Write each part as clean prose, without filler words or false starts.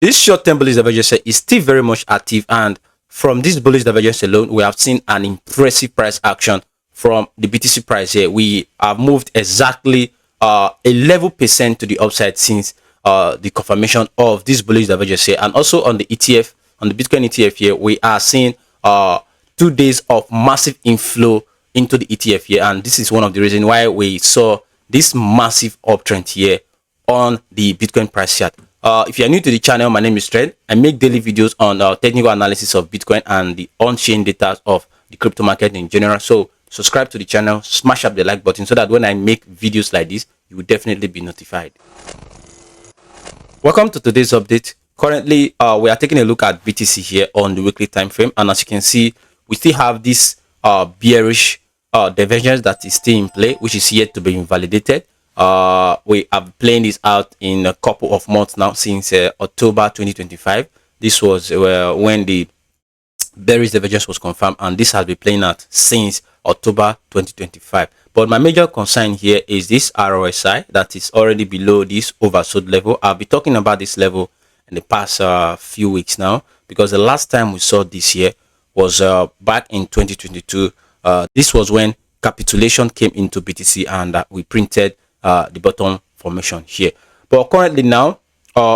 this short-term bullish divergence is still very much active, and from this bullish divergence alone, we have seen an impressive price action from the BTC price here. We have moved exactly 11% to the upside since the confirmation of this bullish divergence here. And also on the ETF, on the Bitcoin ETF here, we are seeing 2 days of massive inflow into the ETF here, and this is one of the reasons why we saw this massive uptrend here on the Bitcoin price chart. If you are new to the channel, my name is Tred. I make daily videos on technical analysis of Bitcoin and the on-chain data of the crypto market in general. So subscribe to the channel, smash up the like button so that when I make videos like this, you will definitely be notified. Welcome to today's update. Currently, we are taking a look at BTC here on the weekly time frame, and as you can see, we still have this bearish divergence that is still in play, which is yet to be invalidated. We have playing this out in a couple of months now, since October 2025. This was when the bearish divergence was confirmed, and this has been playing out since October 2025. But my major concern here is this RSI that is already below this oversold level. I'll be talking about this level in the past few weeks now, because the last time we saw this here was back in 2022. This was when capitulation came into BTC, and we printed the bottom formation here. But currently now,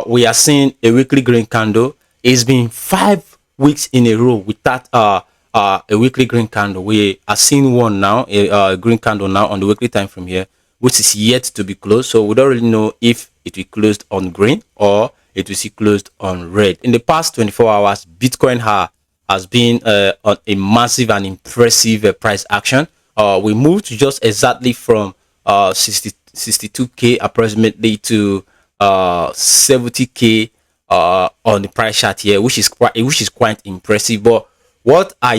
we are seeing a weekly green candle. It's been 5 weeks in a row without a weekly green candle. We are seeing one now, a green candle now on the weekly time frame here, which is yet to be closed. So we don't really know if it will close on green or it will see closed on red. In the past 24 hours, Bitcoin has been on a massive and impressive price action. We moved just exactly from 62k approximately to 70k on the price chart here, which is quite impressive. But what I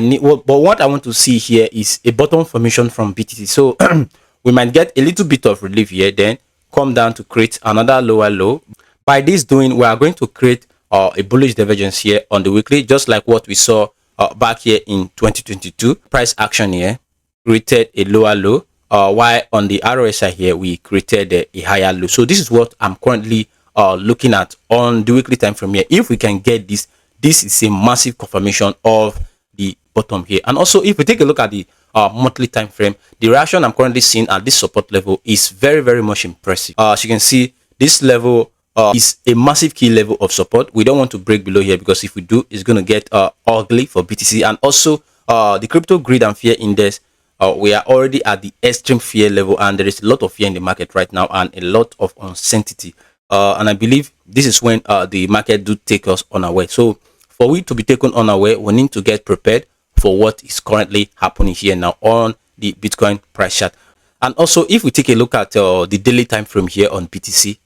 want to see here is a bottom formation from BTC. So we might get a little bit of relief here, then come down to create another lower low. By this doing, we are going to create a bullish divergence here on the weekly, just like what we saw back here in 2022. Price action here created a lower low, while on the RSI here we created a higher low. So this is what I'm currently looking at on the weekly time frame here. If we can get this is a massive confirmation of the bottom here. And also, if we take a look at the monthly time frame, the reaction I'm currently seeing at this support level is very much impressive. As you can see, this level is a massive key level of support. We don't want to break below here, because if we do, it's going to get ugly for BTC. And also the crypto greed and fear index, we are already at the extreme fear level, and there is a lot of fear in the market right now and a lot of uncertainty, and I believe this is when the market do take us unaware. So for we to be taken unaware, we need to get prepared for what is currently happening here now on the Bitcoin price chart. And also, if we take a look at the daily time frame here on BTC,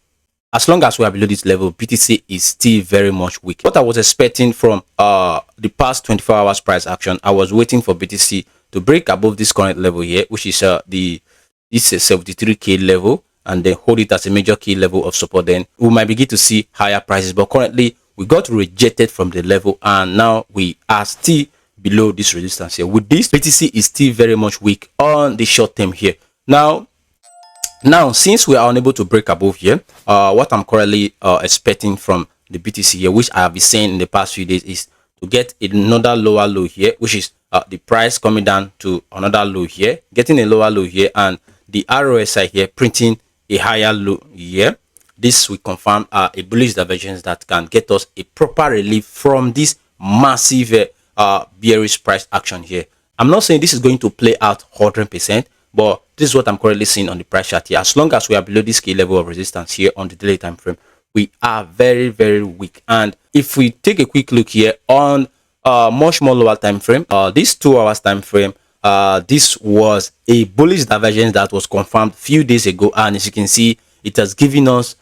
as long as we are below this level, BTC is still very much weak. What I was expecting from the past 24 hours price action, I was waiting for BTC to break above this current level here, which is this 73k level, and then hold it as a major key level of support. Then we might begin to see higher prices. But currently, we got rejected from the level, and now we are still below this resistance here. With this, BTC is still very much weak on the short term here. Now, since we are unable to break above here, what I'm currently expecting from the BTC here, which I have been saying in the past few days, is to get another lower low here, which is the price coming down to another low here, getting a lower low here, and the RSI here printing a higher low here. This will confirm a bullish divergence that can get us a proper relief from this massive bearish price action here. I'm not saying this is going to play out 100%, but this is what I'm currently seeing on the price chart here. As long as we are below this key level of resistance here on the daily time frame, we are very weak. And if we take a quick look here on much more lower time frame, this 2 hours time frame, this was a bullish divergence that was confirmed a few days ago, and as you can see, it has given us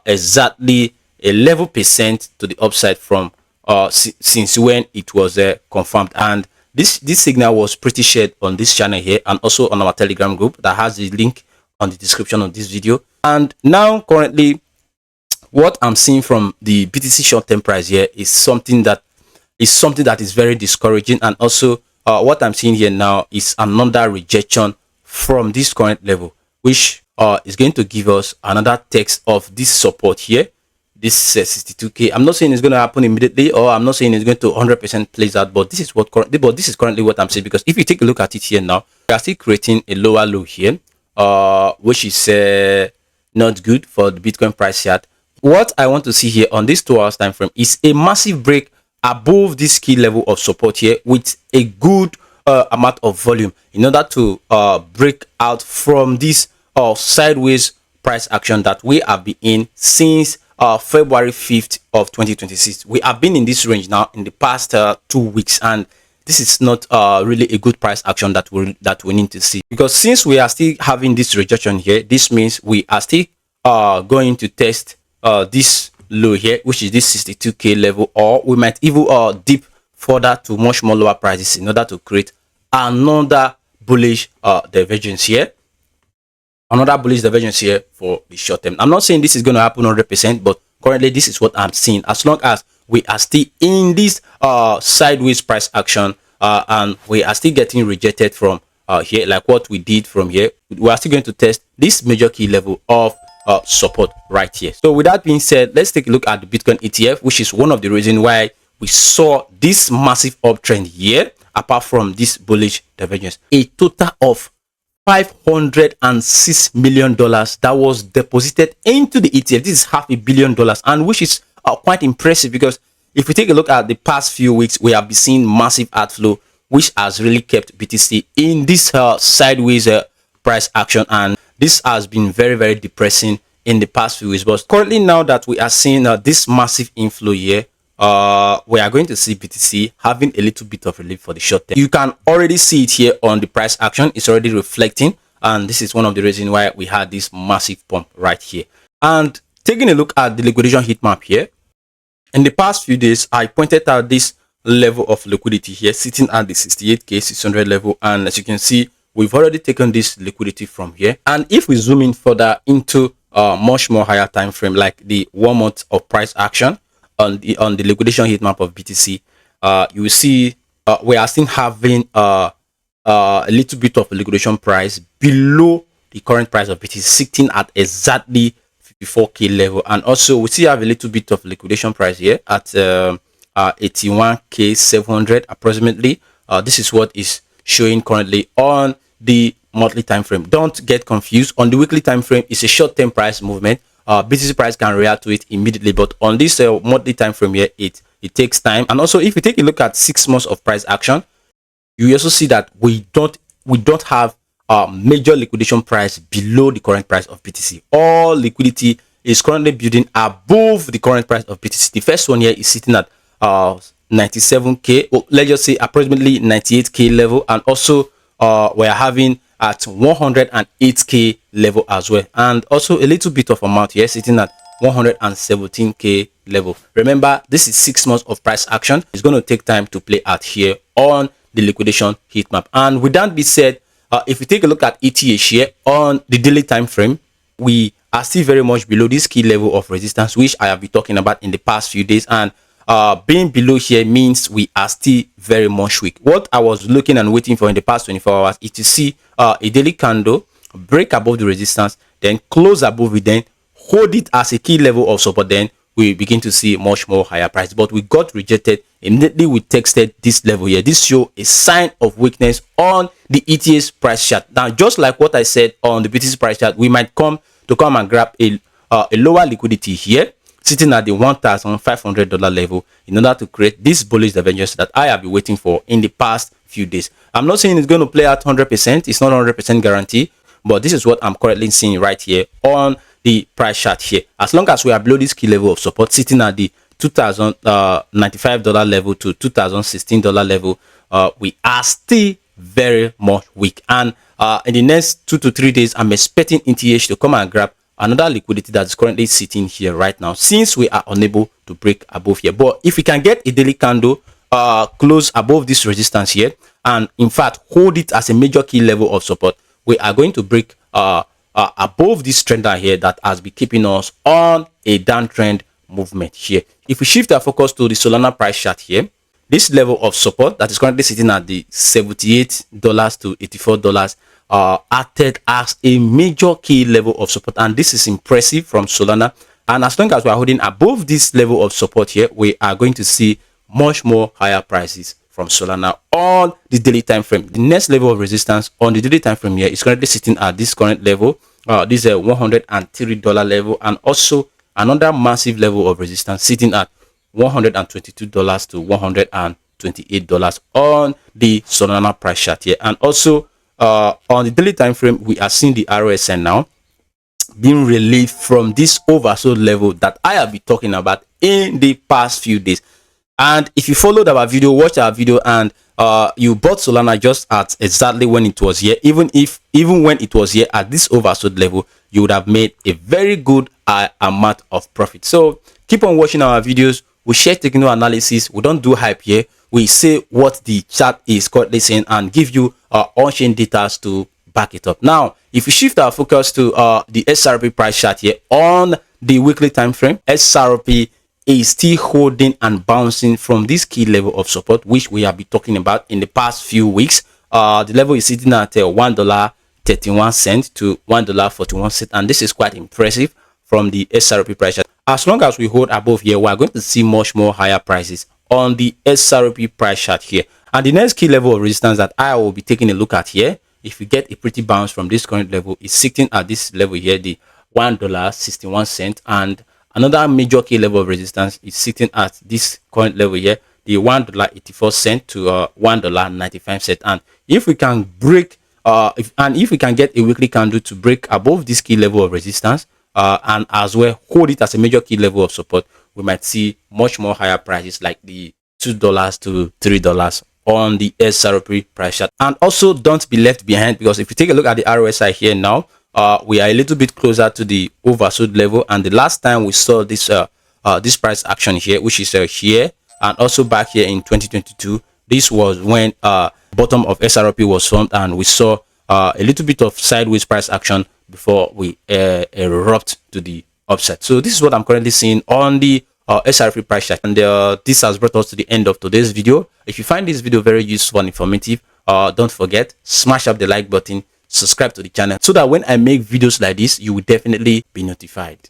exactly 11% to the upside from since when it was confirmed. And this signal was pretty shared on this channel here, and also on our Telegram group that has the link on the description of this video. And now currently, what I'm seeing from the BTC short-term price here is something that is very discouraging. And also what I'm seeing here now is another rejection from this current level, which is going to give us another test of this support here. this 62k. I'm not saying it's going to happen immediately, or I'm not saying it's going to 100% plays out, but this is what currently what I'm saying. Because if you take a look at it here now, we are still creating a lower low here, which is not good for the Bitcoin price chart. What I want to see here on this 2 hours time frame is a massive break above this key level of support here with a good amount of volume in order to break out from this sideways price action that we have been in since February 5th of 2026. We have been in this range now in the past 2 weeks, and this is not really a good price action that we need to see, because since we are still having this rejection here, this means we are still going to test this low here, which is this 62k level, or we might even dip further to much more lower prices in order to create another bullish divergence here. Another bullish divergence here for the short term. I'm not saying this is going to happen 100%, but currently this is what I'm seeing. As long as we are still in this sideways price action and we are still getting rejected from here, like what we did from here, we are still going to test this major key level of support right here. So with that being said, let's take a look at the Bitcoin ETF, which is one of the reasons why we saw this massive uptrend here. Apart from this bullish divergence, a total of $506 million that was deposited into the ETF. This is $500 million, and which is quite impressive, because if we take a look at the past few weeks, we have been seeing massive outflow, which has really kept BTC in this sideways price action, and this has been very, very depressing in the past few weeks. But currently, now that we are seeing this massive inflow here, we are going to see BTC having a little bit of relief for the short term. You can already see it here on the price action. It's already reflecting, and this is one of the reasons why we had this massive pump right here. And taking a look at the liquidation heat map here, in the past few days, I pointed out this level of liquidity here sitting at the 68k 600 level, and as you can see, we've already taken this liquidity from here. And if we zoom in further into much more higher time frame, like the 1 month of price action on the liquidation heat map of BTC, you will see we are still having a little bit of liquidation price below the current price of BTC, sitting at exactly 54k level. And also we still have a little bit of liquidation price here at 81k 700 approximately. This is what is showing currently on the monthly time frame. Don't get confused. On the weekly time frame, it's a short-term price movement. BTC price can react to it immediately, but on this monthly time frame here, it takes time. And also, if you take a look at 6 months of price action, you also see that we don't have major liquidation price below the current price of BTC. All liquidity is currently building above the current price of BTC. The first one here is sitting at 97k, or let's just say approximately 98k level, and also we are having at 108k level as well, and also a little bit of amount here sitting at 117k level. Remember, this is 6 months of price action. It's going to take time to play out here on the liquidation heat map. And with that being said, if you take a look at ETH here on the daily time frame, we are still very much below this key level of resistance, which I have been talking about in the past few days. And being below here means we are still very much weak. What I was looking and waiting for in the past 24 hours is to see a daily candle break above the resistance, then close above it, then hold it as a key level of support, then we begin to see much more higher price. But we got rejected immediately. We texted this level here. This show a sign of weakness on the ETH's price chart. Now, just like what I said on the BTC price chart, we might come and grab a lower liquidity here, sitting at the $1,500 level, in order to create this bullish divergence that I have been waiting for in the past few days. I'm not saying it's going to play out 100%. It's not 100% guarantee, but this is what I'm currently seeing right here on the price chart here. As long as we are below this key level of support, sitting at the $2,095 level to $2,016 level, we are still very much weak. And in the next 2 to 3 days, I'm expecting ETH to come and grab another liquidity that is currently sitting here right now, since we are unable to break above here. But if we can get a daily candle close above this resistance here, and in fact hold it as a major key level of support, we are going to break above this trend line here that has been keeping us on a downtrend movement here. If we shift our focus to the Solana price chart here, this level of support that is currently sitting at the $78 to $84 acted as a major key level of support, and this is impressive from Solana. And as long as we are holding above this level of support here, we are going to see much more higher prices from Solana on the daily time frame. The next level of resistance on the daily time frame here is currently sitting at this current level. This is a $103 level, and also another massive level of resistance sitting at $122 to $128 on the Solana price chart here. And also on the daily time frame, we are seeing the RSI now being relieved from this oversold level that I have been talking about in the past few days. And if you followed our video, watched our video, and you bought Solana just at exactly when it was here, even when it was here at this oversold level, you would have made a very good amount of profit. So keep on watching our videos. We share technical analysis. We don't do hype here. We say what the chart is currently saying and give you on-chain data to back it up. Now, if we shift our focus to the XRP price chart here on the weekly time frame, XRP is still holding and bouncing from this key level of support, which we have been talking about in the past few weeks. The level is sitting at $1.31 to $1.41, and this is quite impressive from the XRP price chart. As long as we hold above here, we are going to see much more higher prices on the XRP price chart here. And the next key level of resistance that I will be taking a look at here, if we get a pretty bounce from this current level, is sitting at this level here, the $1.61, and another major key level of resistance is sitting at this current level here, the $1.84 to $1.95. And if we can break if we can get a weekly candle to break above this key level of resistance and as well hold it as a major key level of support, we might see much more higher prices like the $2 to $3 on the XRP price chart. And also don't be left behind, because if you take a look at the RSI here now, we are a little bit closer to the oversold level, and the last time we saw this this price action here, which is here and also back here in 2022, this was when bottom of XRP was formed, and we saw a little bit of sideways price action before we erupt to the upside. So this is what I'm currently seeing on the XRP price chart, and this has brought us to the end of today's video. If you find this video very useful and informative, don't forget, smash up the like button, subscribe to the channel, so that when I make videos like this, you will definitely be notified.